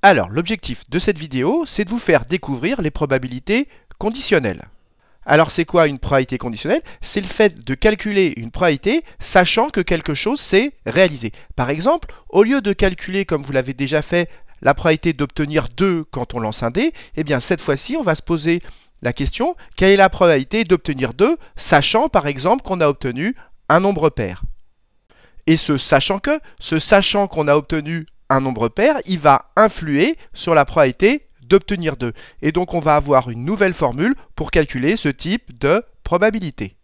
Alors, l'objectif de cette vidéo, c'est de vous faire découvrir les probabilités conditionnelles. Alors, c'est quoi une probabilité conditionnelle? C'est le fait de calculer une probabilité sachant que quelque chose s'est réalisé. Par exemple, au lieu de calculer, comme vous l'avez déjà fait, la probabilité d'obtenir 2 quand on lance un dé, eh bien cette fois-ci, on va se poser la question, quelle est la probabilité d'obtenir 2, sachant par exemple qu'on a obtenu un nombre pair. Et ce sachant qu'on a obtenu un nombre pair, il va influer sur la probabilité d'obtenir 2. Et donc on va avoir une nouvelle formule pour calculer ce type de probabilité.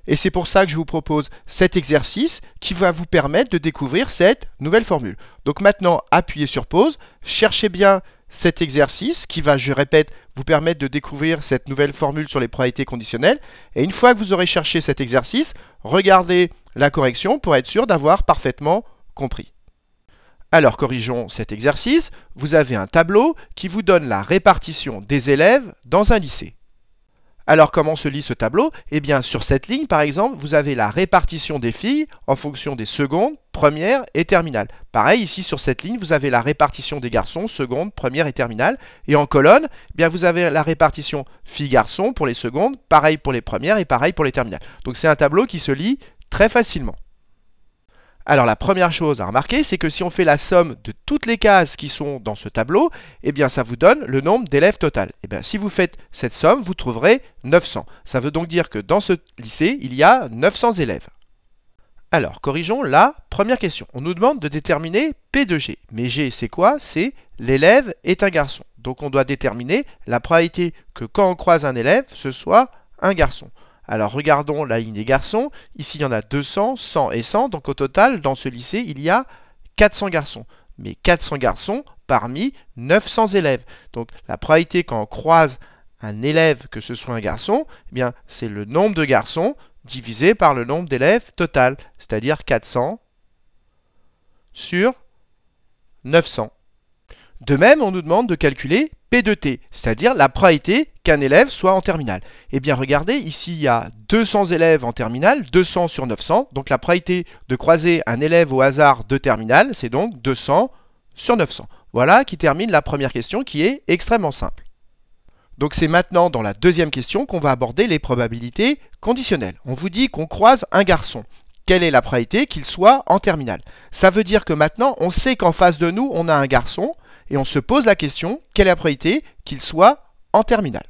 Et c'est pour ça que je vous propose cet exercice qui va vous permettre de découvrir cette nouvelle formule. Donc maintenant, appuyez sur pause, cherchez bien cet exercice qui va, je répète, vous permettre de découvrir cette nouvelle formule sur les probabilités conditionnelles. Et une fois que vous aurez cherché cet exercice, regardez la correction pour être sûr d'avoir parfaitement compris. Alors corrigeons cet exercice. Vous avez un tableau qui vous donne la répartition des élèves dans un lycée. Alors comment se lit ce tableau? Eh bien sur cette ligne par exemple, vous avez la répartition des filles en fonction des secondes, premières et terminales. Pareil ici sur cette ligne, vous avez la répartition des garçons, secondes, premières et terminales. Et en colonne, eh bien vous avez la répartition filles-garçons pour les secondes, pareil pour les premières et pareil pour les terminales. Donc c'est un tableau qui se lit très facilement. Alors la première chose à remarquer, c'est que si on fait la somme de toutes les cases qui sont dans ce tableau, eh bien ça vous donne le nombre d'élèves total. Eh bien si vous faites cette somme, vous trouverez 900. Ça veut donc dire que dans ce lycée, il y a 900 élèves. Alors corrigeons la première question. On nous demande de déterminer P de G. Mais G c'est quoi? C'est l'élève est un garçon. Donc on doit déterminer la probabilité que quand on croise un élève, ce soit un garçon. Alors regardons la ligne des garçons, ici il y en a 200, 100 et 100, donc au total dans ce lycée il y a 400 garçons. Mais 400 garçons parmi 900 élèves. Donc la probabilité quand on croise un élève que ce soit un garçon, eh bien c'est le nombre de garçons divisé par le nombre d'élèves total, c'est-à-dire 400 sur 900. De même, on nous demande de calculer P de T, c'est-à-dire la probabilité qu'un élève soit en terminale. Eh bien, regardez, ici, il y a 200 élèves en terminale, 200 sur 900. Donc, la probabilité de croiser un élève au hasard de terminale, c'est donc 200 sur 900. Voilà qui termine la première question qui est extrêmement simple. Donc, c'est maintenant dans la deuxième question qu'on va aborder les probabilités conditionnelles. On vous dit qu'on croise un garçon. Quelle est la probabilité qu'il soit en terminale? Ça veut dire que maintenant, on sait qu'en face de nous, on a un garçon. Et on se pose la question, quelle est la probabilité qu'il soit en terminale?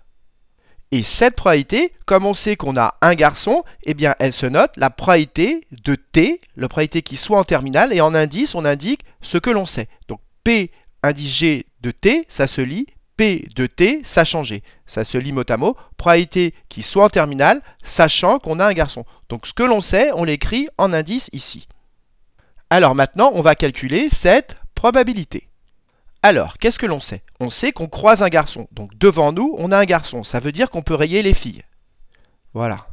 Et cette probabilité, comme on sait qu'on a un garçon, eh bien elle se note la probabilité de T, la probabilité qu'il soit en terminale, et en indice, on indique ce que l'on sait. Donc P indice G de T, ça se lit P de T, sachant G. Ça se lit mot à mot, probabilité qu'il soit en terminale, sachant qu'on a un garçon. Donc ce que l'on sait, on l'écrit en indice ici. Alors maintenant, on va calculer cette probabilité. Alors, qu'est-ce que l'on sait? On sait qu'on croise un garçon. Donc, devant nous, on a un garçon. Ça veut dire qu'on peut rayer les filles. Voilà.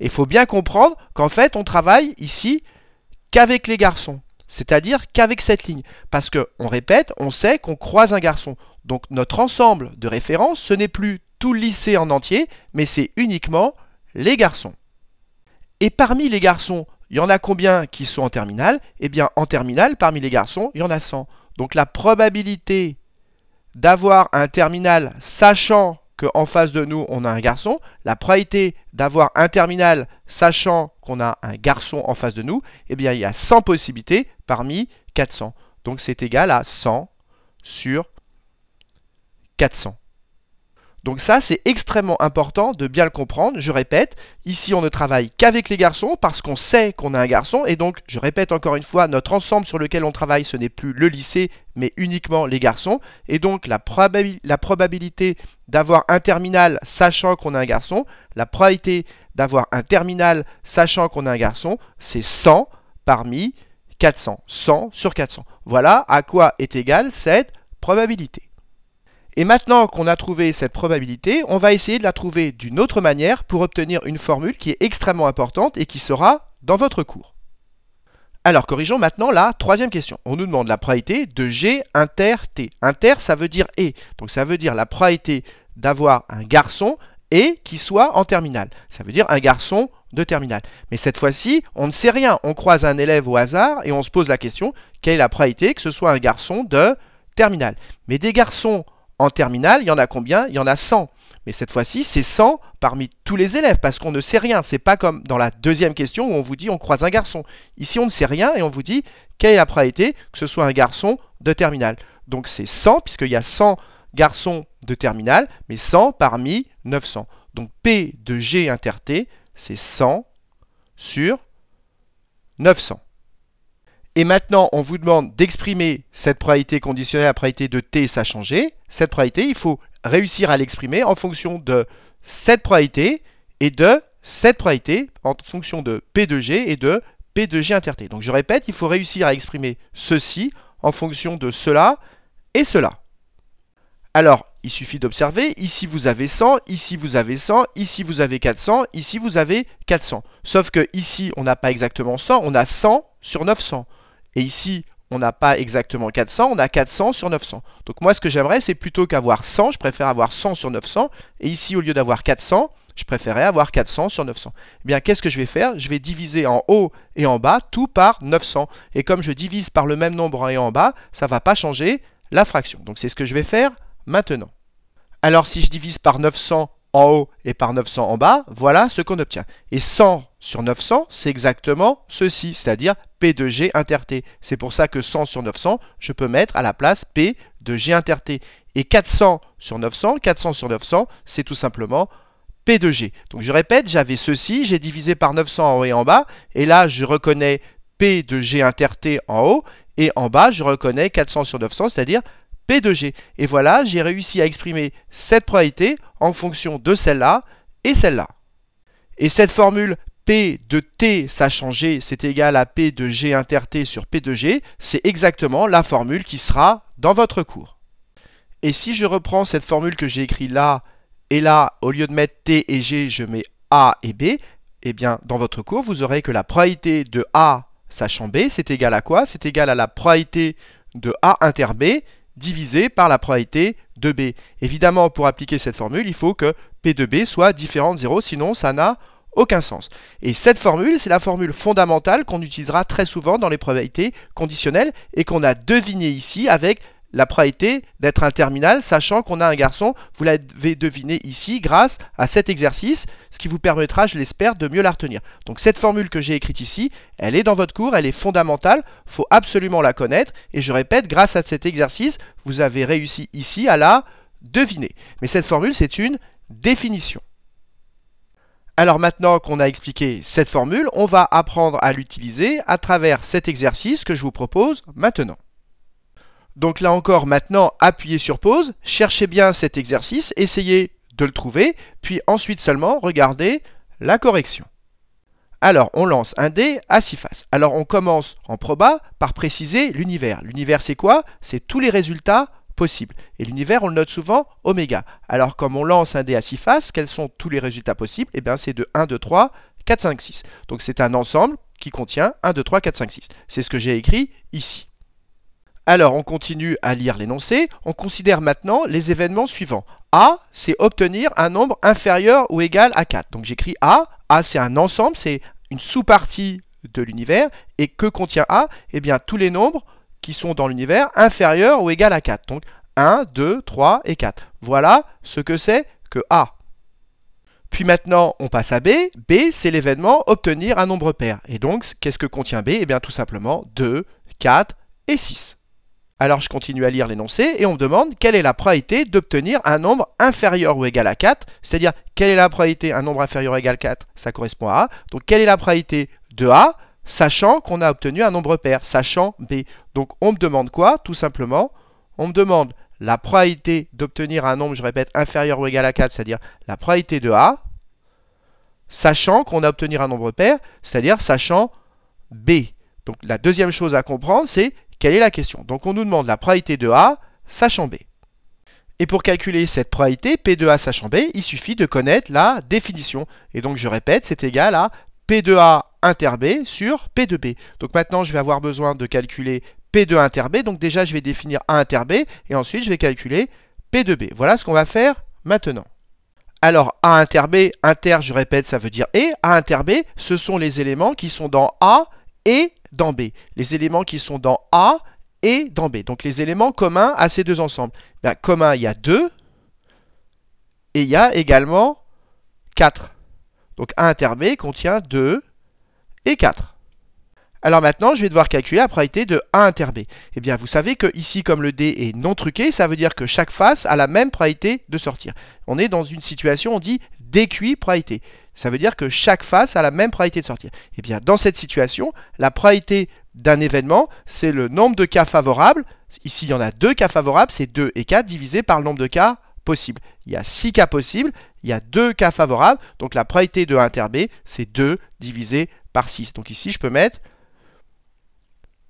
Et il faut bien comprendre qu'en fait, on travaille ici qu'avec les garçons. C'est-à-dire qu'avec cette ligne. Parce qu'on répète, on sait qu'on croise un garçon. Donc, notre ensemble de référence, ce n'est plus tout le lycée en entier, mais c'est uniquement les garçons. Et parmi les garçons, il y en a combien qui sont en terminale? Eh bien, en terminale, parmi les garçons, il y en a 100. Donc la probabilité d'avoir un terminal sachant qu'en face de nous on a un garçon, la probabilité d'avoir un terminal sachant qu'on a un garçon en face de nous, eh bien il y a 100 possibilités parmi 400. Donc c'est égal à 100 sur 400. Donc ça, c'est extrêmement important de bien le comprendre. Je répète, ici on ne travaille qu'avec les garçons parce qu'on sait qu'on a un garçon. Et donc, je répète encore une fois, notre ensemble sur lequel on travaille, ce n'est plus le lycée, mais uniquement les garçons. Et donc, la probabilité d'avoir un terminal sachant qu'on a un garçon, la probabilité d'avoir un terminal sachant qu'on a un garçon, c'est 100 parmi 400. 100 sur 400. Voilà à quoi est égale cette probabilité. Et maintenant qu'on a trouvé cette probabilité, on va essayer de la trouver d'une autre manière pour obtenir une formule qui est extrêmement importante et qui sera dans votre cours. Alors corrigeons maintenant la troisième question. On nous demande la probabilité de G inter T. Inter, ça veut dire et. Donc ça veut dire la probabilité d'avoir un garçon et qui soit en terminale. Ça veut dire un garçon de terminale. Mais cette fois-ci, on ne sait rien. On croise un élève au hasard et on se pose la question, quelle est la probabilité que ce soit un garçon de terminale. Mais des garçons en terminale, il y en a combien? Il y en a 100. Mais cette fois-ci, c'est 100 parmi tous les élèves, parce qu'on ne sait rien. C'est pas comme dans la deuxième question où on vous dit on croise un garçon. Ici, on ne sait rien et on vous dit quelle est la probabilité que ce soit un garçon de terminale. Donc c'est 100, puisqu'il y a 100 garçons de terminale, mais 100 parmi 900. Donc P de G inter T, c'est 100 sur 900. Et maintenant, on vous demande d'exprimer cette probabilité conditionnelle, la probabilité de T sachant G. Cette probabilité, il faut réussir à l'exprimer en fonction de cette probabilité et de cette probabilité en fonction de P de G et de P de G inter T. Donc je répète, il faut réussir à exprimer ceci en fonction de cela et cela. Alors, il suffit d'observer, ici vous avez 100, ici vous avez 100, ici vous avez 400, ici vous avez 400. Sauf que ici, on n'a pas exactement 100, on a 100 sur 900. Et ici, on n'a pas exactement 400, on a 400 sur 900. Donc moi, ce que j'aimerais, c'est plutôt qu'avoir 100, je préfère avoir 100 sur 900. Et ici, au lieu d'avoir 400, je préférerais avoir 400 sur 900. Eh bien, qu'est-ce que je vais faire? Je vais diviser en haut et en bas, tout par 900. Et comme je divise par le même nombre en haut et en bas, ça ne va pas changer la fraction. Donc c'est ce que je vais faire maintenant. Alors, si je divise par 900 en haut et par 900 en bas, voilà ce qu'on obtient. Et 100 sur 900, c'est exactement ceci, c'est-à-dire P de G inter T. C'est pour ça que 100 sur 900, je peux mettre à la place P de G inter T. Et 400 sur 900, c'est tout simplement P de G. Donc je répète, j'avais ceci, j'ai divisé par 900 en haut et en bas, et là je reconnais P de G inter T en haut, et en bas je reconnais 400 sur 900, c'est-à-dire P de G. Et voilà, j'ai réussi à exprimer cette probabilité en fonction de celle-là et celle-là. Et cette formule P de T sachant G, c'est égal à P de G inter T sur P de G, c'est exactement la formule qui sera dans votre cours. Et si je reprends cette formule que j'ai écrite là, et là, au lieu de mettre T et G, je mets A et B, eh bien, dans votre cours, vous aurez que la probabilité de A sachant B, c'est égal à quoi? C'est égal à la probabilité de A inter B, divisé par la probabilité de B. Évidemment, pour appliquer cette formule, il faut que P de B soit différent de 0, sinon ça n'a aucun sens. Et cette formule, c'est la formule fondamentale qu'on utilisera très souvent dans les probabilités conditionnelles et qu'on a deviné ici avec la probabilité d'être un terminal, sachant qu'on a un garçon. Vous l'avez deviné ici grâce à cet exercice, ce qui vous permettra, je l'espère, de mieux la retenir. Donc cette formule que j'ai écrite ici, elle est dans votre cours, elle est fondamentale, il faut absolument la connaître. Et je répète, grâce à cet exercice, vous avez réussi ici à la deviner. Mais cette formule, c'est une définition. Alors maintenant qu'on a expliqué cette formule, on va apprendre à l'utiliser à travers cet exercice que je vous propose maintenant. Donc là encore, maintenant, appuyez sur pause, cherchez bien cet exercice, essayez de le trouver, puis ensuite seulement, regardez la correction. Alors, on lance un dé à 6 faces. Alors, on commence en proba par préciser l'univers. L'univers, c'est quoi? C'est tous les résultats possibles. Et l'univers, on le note souvent oméga. Alors, comme on lance un dé à 6 faces, quels sont tous les résultats possibles? Eh bien, c'est de 1, 2, 3, 4, 5, 6. Donc, c'est un ensemble qui contient 1, 2, 3, 4, 5, 6. C'est ce que j'ai écrit ici. Alors, on continue à lire l'énoncé. On considère maintenant les événements suivants. A, c'est obtenir un nombre inférieur ou égal à 4. Donc, j'écris A. A, c'est un ensemble, c'est une sous-partie de l'univers. Et que contient A? Eh bien, tous les nombres qui sont dans l'univers inférieurs ou égal à 4. Donc, 1, 2, 3 et 4. Voilà ce que c'est que A. Puis maintenant, on passe à B. B, c'est l'événement obtenir un nombre pair. Et donc, qu'est-ce que contient B? Eh bien, tout simplement 2, 4 et 6. Alors je continue à lire l'énoncé et on me demande quelle est la probabilité d'obtenir un nombre inférieur ou égal à 4, c'est-à-dire quelle est la probabilité, un nombre inférieur ou égal à 4, ça correspond à A, donc quelle est la probabilité de A, sachant qu'on a obtenu un nombre pair, sachant B. Donc on me demande quoi? Tout simplement, on me demande la probabilité d'obtenir un nombre, je répète, inférieur ou égal à 4, c'est-à-dire la probabilité de A, sachant qu'on a obtenu un nombre pair, c'est-à-dire sachant B. Donc la deuxième chose à comprendre, c'est quelle est la question? Donc on nous demande la probabilité de A sachant B. Et pour calculer cette probabilité, P de A sachant B, il suffit de connaître la définition. Et donc je répète, c'est égal à P de A inter B sur P de B. Donc maintenant je vais avoir besoin de calculer P de A inter B. Donc déjà je vais définir A inter B et ensuite je vais calculer P de B. Voilà ce qu'on va faire maintenant. Alors A inter B, inter je répète ça veut dire et. A inter B, ce sont les éléments qui sont dans A et dans B. Les éléments qui sont dans A et dans B. Donc les éléments communs à ces deux ensembles. Bien, commun, il y a 2 et il y a également 4. Donc A inter B contient 2 et 4. Alors maintenant, je vais devoir calculer la probabilité de A inter B. Eh bien, vous savez que ici, comme le D est non truqué, ça veut dire que chaque face a la même probabilité de sortir. On est dans une situation, on dit DQI probabilité. Ça veut dire que chaque face a la même probabilité de sortir. Eh bien, dans cette situation, la probabilité d'un événement, c'est le nombre de cas favorables. Ici, il y en a 2 cas favorables, c'est 2 et 4 divisé par le nombre de cas possibles. Il y a 6 cas possibles, il y a 2 cas favorables, donc la probabilité de A inter B, c'est 2 divisé par 6. Donc ici, je peux mettre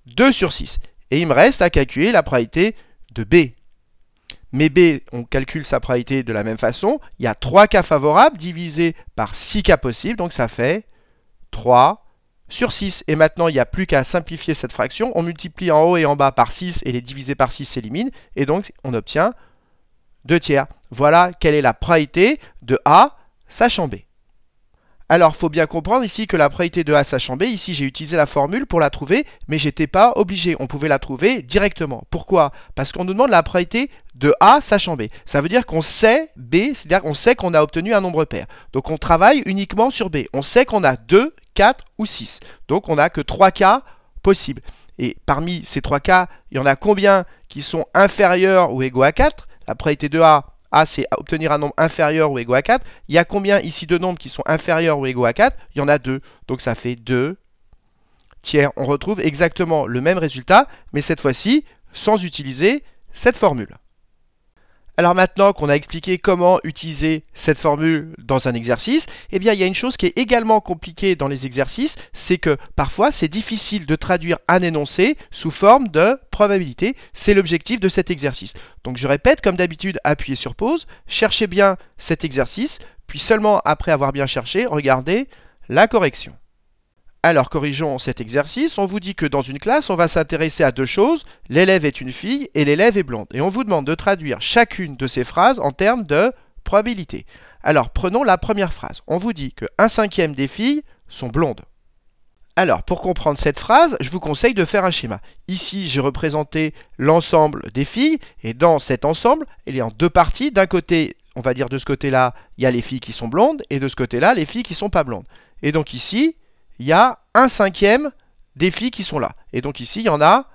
2 sur 6. Et il me reste à calculer la probabilité de B. Mais B, on calcule sa probabilité de la même façon. Il y a 3 cas favorables divisé par 6 cas possibles, donc ça fait 3 sur 6. Et maintenant, il n'y a plus qu'à simplifier cette fraction. On multiplie en haut et en bas par 6 et les divisés par 6 s'éliminent. Et donc, on obtient 2 tiers. Voilà quelle est la probabilité de A sachant B. Alors, il faut bien comprendre ici que la probabilité de A sachant B, ici j'ai utilisé la formule pour la trouver, mais j'étais pas obligé, on pouvait la trouver directement. Pourquoi? Parce qu'on nous demande la probabilité de A sachant B. Ça veut dire qu'on sait B, c'est-à-dire qu'on sait qu'on a obtenu un nombre pair. Donc on travaille uniquement sur B. On sait qu'on a 2, 4 ou 6. Donc on n'a que 3 cas possibles. Et parmi ces 3 cas, il y en a combien qui sont inférieurs ou égaux à 4? La probabilité de A, c'est obtenir un nombre inférieur ou égaux à 4. Il y a combien ici de nombres qui sont inférieurs ou égaux à 4? Il y en a 2. Donc ça fait 2 tiers. On retrouve exactement le même résultat, mais cette fois-ci sans utiliser cette formule. Alors maintenant qu'on a expliqué comment utiliser cette formule dans un exercice, eh bien il y a une chose qui est également compliquée dans les exercices, c'est que parfois c'est difficile de traduire un énoncé sous forme de probabilité. C'est l'objectif de cet exercice. Donc je répète, comme d'habitude, appuyez sur pause, cherchez bien cet exercice, puis seulement après avoir bien cherché, regardez la correction. Alors corrigeons cet exercice, on vous dit que dans une classe, on va s'intéresser à deux choses, l'élève est une fille et l'élève est blonde. Et on vous demande de traduire chacune de ces phrases en termes de probabilité. Alors prenons la première phrase, on vous dit que 1/5 des filles sont blondes. Alors pour comprendre cette phrase, je vous conseille de faire un schéma. Ici, j'ai représenté l'ensemble des filles et dans cet ensemble, il est en deux parties. D'un côté, on va dire de ce côté-là, il y a les filles qui sont blondes et de ce côté-là, les filles qui ne sont pas blondes. Et donc ici, il y a 1/5 des filles qui sont là. Et donc ici, il y en a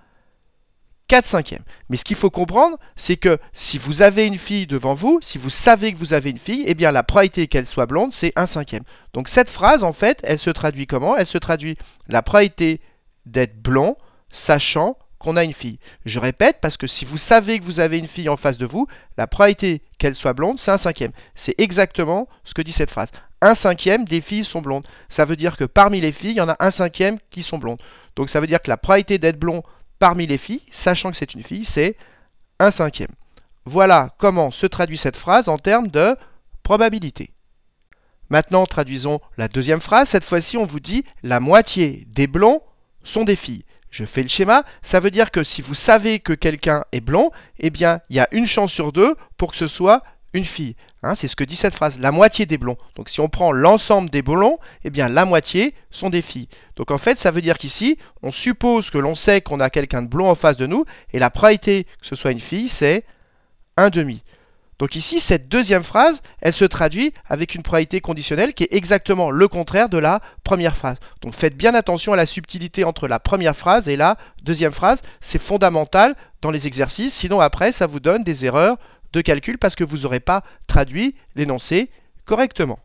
4/5. Mais ce qu'il faut comprendre, c'est que si vous avez une fille devant vous, si vous savez que vous avez une fille, eh bien la probabilité qu'elle soit blonde, c'est 1/5. Donc cette phrase, en fait, elle se traduit comment? Elle se traduit la probabilité d'être blond, sachant qu'on a une fille. Je répète, parce que si vous savez que vous avez une fille en face de vous, la probabilité qu'elle soit blonde, c'est 1/5. C'est exactement ce que dit cette phrase. 1/5 des filles sont blondes. Ça veut dire que parmi les filles, il y en a 1/5 qui sont blondes. Donc ça veut dire que la probabilité d'être blond parmi les filles, sachant que c'est une fille, c'est 1/5. Voilà comment se traduit cette phrase en termes de probabilité. Maintenant, traduisons la deuxième phrase. Cette fois-ci, on vous dit la moitié des blonds sont des filles. Je fais le schéma, ça veut dire que si vous savez que quelqu'un est blond, eh bien, il y a une chance sur 2 pour que ce soit une fille. C'est ce que dit cette phrase, la moitié des blonds. Donc si on prend l'ensemble des blonds, eh bien la moitié sont des filles. Donc en fait, ça veut dire qu'ici, on suppose que l'on sait qu'on a quelqu'un de blond en face de nous, et la probabilité que ce soit une fille, c'est 1/2. Donc ici, cette deuxième phrase, elle se traduit avec une probabilité conditionnelle qui est exactement le contraire de la première phrase. Donc faites bien attention à la subtilité entre la première phrase et la deuxième phrase. C'est fondamental dans les exercices, sinon après, ça vous donne des erreurs de calcul parce que vous n'aurez pas traduit l'énoncé correctement.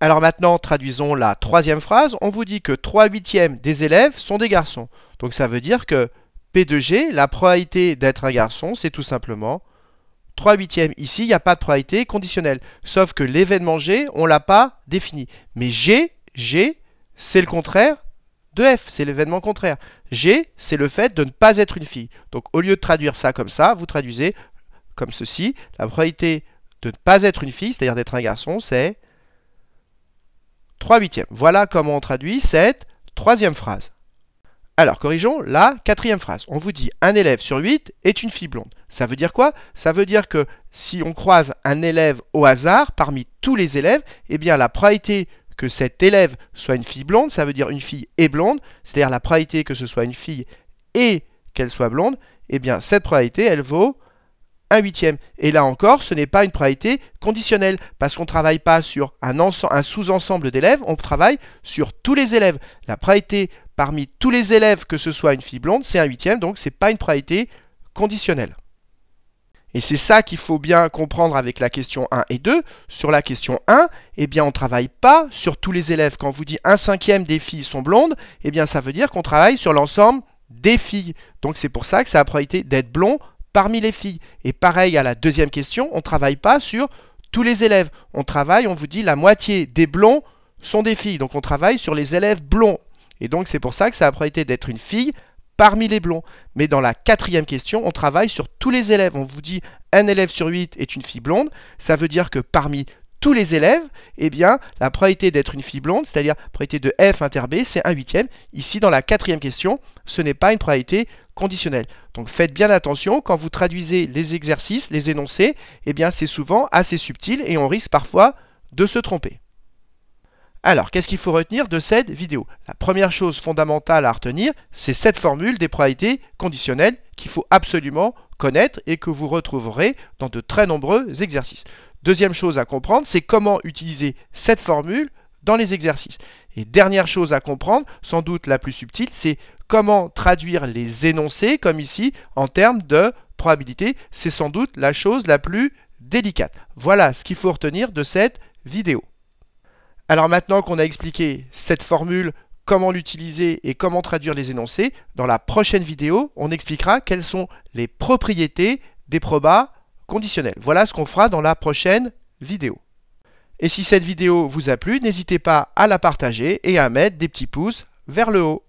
Alors maintenant, traduisons la troisième phrase. On vous dit que 3/8 des élèves sont des garçons. Donc ça veut dire que P de G, la probabilité d'être un garçon, c'est tout simplement 3/8. Ici, il n'y a pas de probabilité conditionnelle. Sauf que l'événement G, on ne l'a pas défini. Mais G, c'est le contraire de F, c'est l'événement contraire. G, c'est le fait de ne pas être une fille. Donc au lieu de traduire ça comme ça, vous traduisez comme ceci. La probabilité de ne pas être une fille, c'est-à-dire d'être un garçon, c'est 3/8. Voilà comment on traduit cette troisième phrase. Alors, corrigeons la quatrième phrase. On vous dit un élève sur 8 est une fille blonde. Ça veut dire quoi? Ça veut dire que si on croise un élève au hasard parmi tous les élèves, eh bien la probabilité que cet élève soit une fille blonde, ça veut dire une fille et blonde, c'est-à-dire la probabilité que ce soit une fille et qu'elle soit blonde, eh bien cette probabilité, elle vaut 1/8. Et là encore, ce n'est pas une probabilité conditionnelle, parce qu'on ne travaille pas sur un sous-ensemble d'élèves, on travaille sur tous les élèves. La probabilité parmi tous les élèves que ce soit une fille blonde, c'est 1/8, donc ce n'est pas une probabilité conditionnelle. Et c'est ça qu'il faut bien comprendre avec la question 1 et 2. Sur la question 1, eh bien, on ne travaille pas sur tous les élèves. Quand on vous dit 1/5 des filles sont blondes, eh bien, ça veut dire qu'on travaille sur l'ensemble des filles. Donc c'est pour ça que ça a la probabilité d'être blond parmi les filles. Et pareil à la deuxième question, on ne travaille pas sur tous les élèves. On vous dit la moitié des blonds sont des filles. Donc on travaille sur les élèves blonds. Et donc c'est pour ça que ça a la probabilité d'être une fille parmi les blonds. Mais dans la quatrième question, on travaille sur tous les élèves. On vous dit un élève sur 8 est une fille blonde. Ça veut dire que parmi tous les élèves, eh bien, la probabilité d'être une fille blonde, c'est-à-dire la probabilité de F inter B, c'est 1/8. Ici, dans la quatrième question, ce n'est pas une probabilité conditionnelle. Donc faites bien attention, quand vous traduisez les exercices, les énoncés, eh bien, c'est souvent assez subtil et on risque parfois de se tromper. Alors, qu'est-ce qu'il faut retenir de cette vidéo? La première chose fondamentale à retenir, c'est cette formule des probabilités conditionnelles qu'il faut absolument connaître et que vous retrouverez dans de très nombreux exercices. Deuxième chose à comprendre, c'est comment utiliser cette formule dans les exercices. Et dernière chose à comprendre, sans doute la plus subtile, c'est comment traduire les énoncés, comme ici, en termes de probabilité. C'est sans doute la chose la plus délicate. Voilà ce qu'il faut retenir de cette vidéo. Alors maintenant qu'on a expliqué cette formule, comment l'utiliser et comment traduire les énoncés, dans la prochaine vidéo, on expliquera quelles sont les propriétés des probas conditionnels. Voilà ce qu'on fera dans la prochaine vidéo. Et si cette vidéo vous a plu, n'hésitez pas à la partager et à mettre des petits pouces vers le haut.